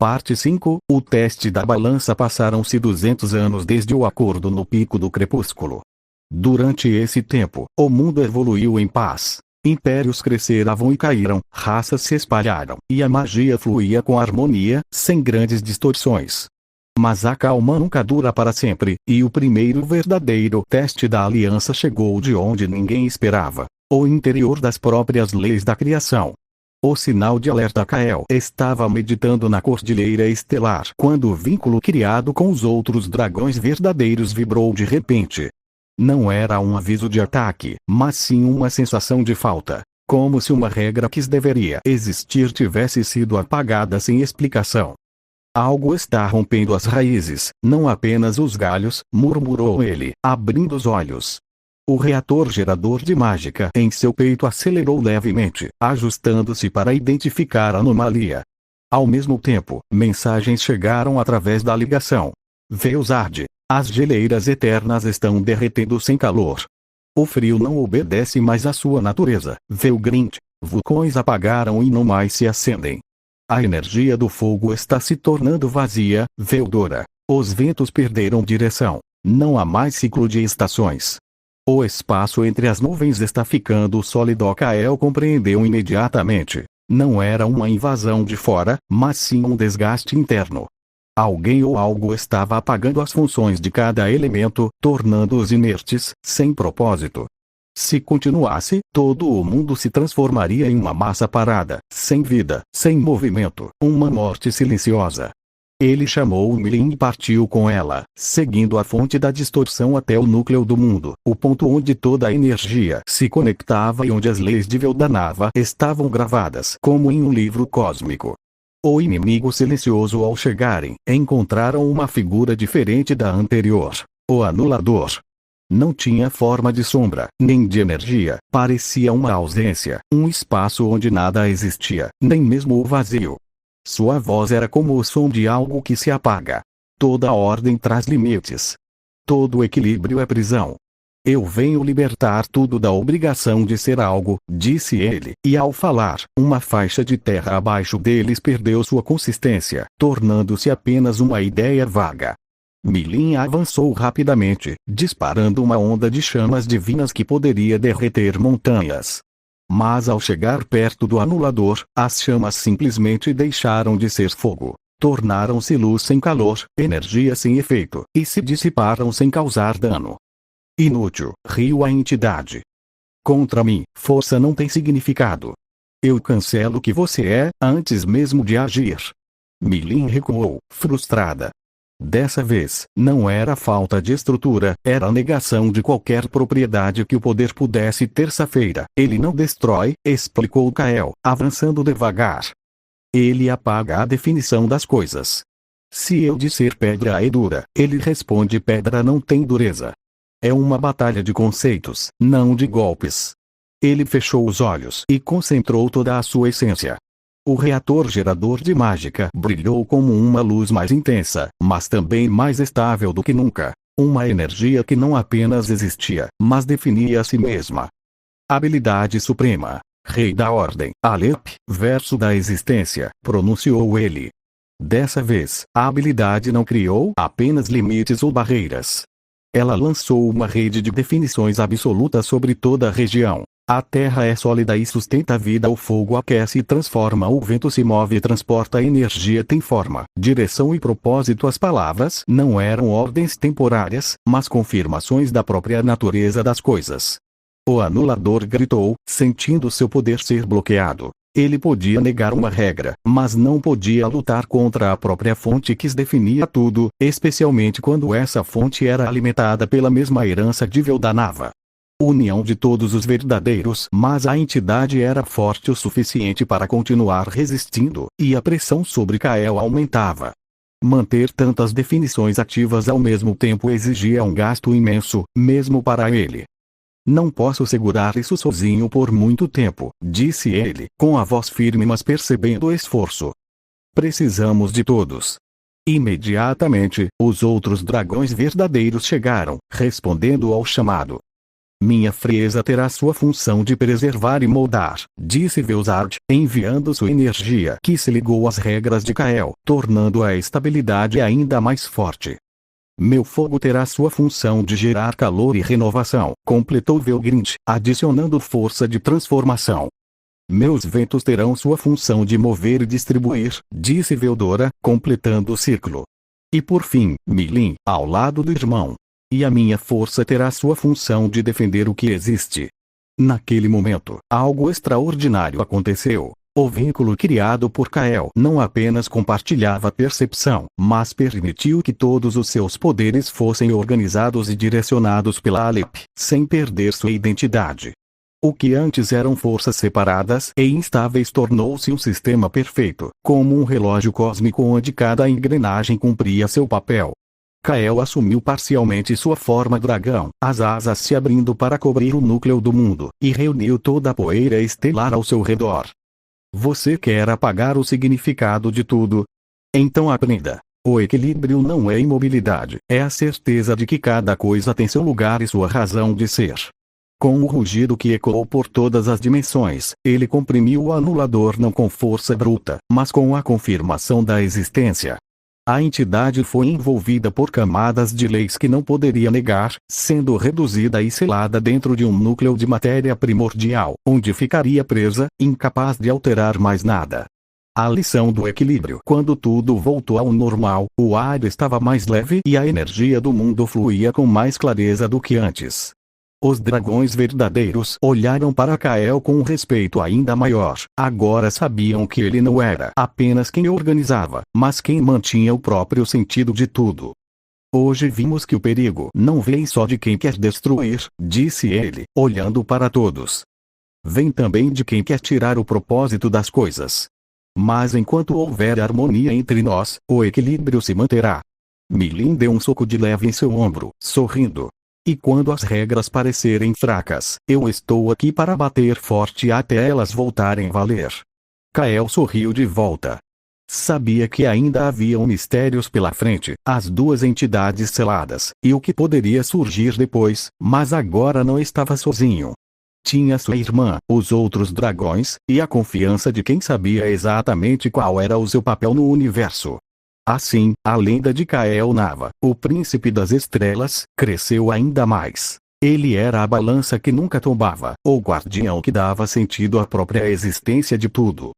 Parte 5. O teste da balança. Passaram-se 200 anos desde o acordo no pico do crepúsculo. Durante esse tempo, o mundo evoluiu em paz. Impérios cresceram e caíram, raças se espalharam, e a magia fluía com harmonia, sem grandes distorções. Mas a calma nunca dura para sempre, e o primeiro verdadeiro teste da aliança chegou de onde ninguém esperava: o interior das próprias leis da criação. O sinal de alerta. Kael estava meditando na cordilheira estelar quando o vínculo criado com os outros dragões verdadeiros vibrou de repente. Não era um aviso de ataque, mas sim uma sensação de falta, como se uma regra que deveria existir tivesse sido apagada sem explicação. Algo está rompendo as raízes, não apenas os galhos, murmurou ele, abrindo os olhos. O reator gerador de mágica em seu peito acelerou levemente, ajustando-se para identificar a anomalia. Ao mesmo tempo, mensagens chegaram através da ligação. Veusard, as geleiras eternas estão derretendo sem calor. O frio não obedece mais à sua natureza. Velgrint, vulcões apagaram e não mais se acendem. A energia do fogo está se tornando vazia. Veldora, os ventos perderam direção. Não há mais ciclo de estações. O espaço entre as nuvens está ficando sólido. Kael compreendeu imediatamente. Não era uma invasão de fora, mas sim um desgaste interno. Alguém ou algo estava apagando as funções de cada elemento, tornando-os inertes, sem propósito. Se continuasse, todo o mundo se transformaria em uma massa parada, sem vida, sem movimento, uma morte silenciosa. Ele chamou Milin e partiu com ela, seguindo a fonte da distorção até o núcleo do mundo, o ponto onde toda a energia se conectava e onde as leis de Veldanava estavam gravadas como em um livro cósmico. O inimigo silencioso. Ao chegarem, encontraram uma figura diferente da anterior: o anulador. Não tinha forma de sombra, nem de energia, parecia uma ausência, um espaço onde nada existia, nem mesmo o vazio. Sua voz era como o som de algo que se apaga. Toda ordem traz limites. Todo equilíbrio é prisão. Eu venho libertar tudo da obrigação de ser algo, disse ele, e ao falar, uma faixa de terra abaixo deles perdeu sua consistência, tornando-se apenas uma ideia vaga. Milin avançou rapidamente, disparando uma onda de chamas divinas que poderia derreter montanhas. Mas ao chegar perto do anulador, as chamas simplesmente deixaram de ser fogo. Tornaram-se luz sem calor, energia sem efeito, e se dissiparam sem causar dano. Inútil, riu a entidade. Contra mim, força não tem significado. Eu cancelo o que você é, antes mesmo de agir. Milin recuou, frustrada. Dessa vez, não era falta de estrutura, era a negação de qualquer propriedade que o poder pudesse. Terça-feira, ele não destrói, explicou Kael, avançando devagar. Ele apaga a definição das coisas. Se eu disser pedra é dura, ele responde pedra não tem dureza. É uma batalha de conceitos, não de golpes. Ele fechou os olhos e concentrou toda a sua essência. O reator gerador de mágica brilhou como uma luz mais intensa, mas também mais estável do que nunca. Uma energia que não apenas existia, mas definia a si mesma. Habilidade suprema. Rei da ordem. Alep, verso da existência, pronunciou ele. Dessa vez, a habilidade não criou apenas limites ou barreiras. Ela lançou uma rede de definições absolutas sobre toda a região. A terra é sólida e sustenta a vida. O fogo aquece e transforma. O vento se move e transporta a energia. Tem forma, direção e propósito. As palavras não eram ordens temporárias, mas confirmações da própria natureza das coisas. O anulador gritou, sentindo seu poder ser bloqueado. Ele podia negar uma regra, mas não podia lutar contra a própria fonte que definia tudo, especialmente quando essa fonte era alimentada pela mesma herança de Veldanava. União de todos os verdadeiros. Mas a entidade era forte o suficiente para continuar resistindo, e a pressão sobre Kael aumentava. Manter tantas definições ativas ao mesmo tempo exigia um gasto imenso, mesmo para ele. Não posso segurar isso sozinho por muito tempo, disse ele, com a voz firme mas percebendo o esforço. Precisamos de todos. Imediatamente, os outros dragões verdadeiros chegaram, respondendo ao chamado. Minha frieza terá sua função de preservar e moldar, disse Veuzard, enviando sua energia que se ligou às regras de Kael, tornando a estabilidade ainda mais forte. Meu fogo terá sua função de gerar calor e renovação, completou Velgrind, adicionando força de transformação. Meus ventos terão sua função de mover e distribuir, disse Veldora, completando o ciclo. E por fim, Milin, ao lado do irmão. E a minha força terá sua função de defender o que existe. Naquele momento, algo extraordinário aconteceu. O vínculo criado por Kael não apenas compartilhava percepção, mas permitiu que todos os seus poderes fossem organizados e direcionados pela Alep, sem perder sua identidade. O que antes eram forças separadas e instáveis tornou-se um sistema perfeito, como um relógio cósmico onde cada engrenagem cumpria seu papel. Kael assumiu parcialmente sua forma dragão, as asas se abrindo para cobrir o núcleo do mundo, e reuniu toda a poeira estelar ao seu redor. Você quer apagar o significado de tudo? Então aprenda. O equilíbrio não é imobilidade, é a certeza de que cada coisa tem seu lugar e sua razão de ser. Com o rugido que ecoou por todas as dimensões, ele comprimiu o anulador não com força bruta, mas com a confirmação da existência. A entidade foi envolvida por camadas de leis que não poderia negar, sendo reduzida e selada dentro de um núcleo de matéria primordial, onde ficaria presa, incapaz de alterar mais nada. A lição do equilíbrio. Quando tudo voltou ao normal, o ar estava mais leve e a energia do mundo fluía com mais clareza do que antes. Os dragões verdadeiros olharam para Kael com um respeito ainda maior. Agora sabiam que ele não era apenas quem organizava, mas quem mantinha o próprio sentido de tudo. Hoje vimos que o perigo não vem só de quem quer destruir, disse ele, olhando para todos. Vem também de quem quer tirar o propósito das coisas. Mas enquanto houver harmonia entre nós, o equilíbrio se manterá. Milin deu um soco de leve em seu ombro, sorrindo. E quando as regras parecerem fracas, eu estou aqui para bater forte até elas voltarem a valer. Kael sorriu de volta. Sabia que ainda haviam mistérios pela frente, as duas entidades seladas, e o que poderia surgir depois, mas agora não estava sozinho. Tinha sua irmã, os outros dragões, e a confiança de quem sabia exatamente qual era o seu papel no universo. Assim, a lenda de Kael Nava, o príncipe das estrelas, cresceu ainda mais. Ele era a balança que nunca tombava, o guardião que dava sentido à própria existência de tudo.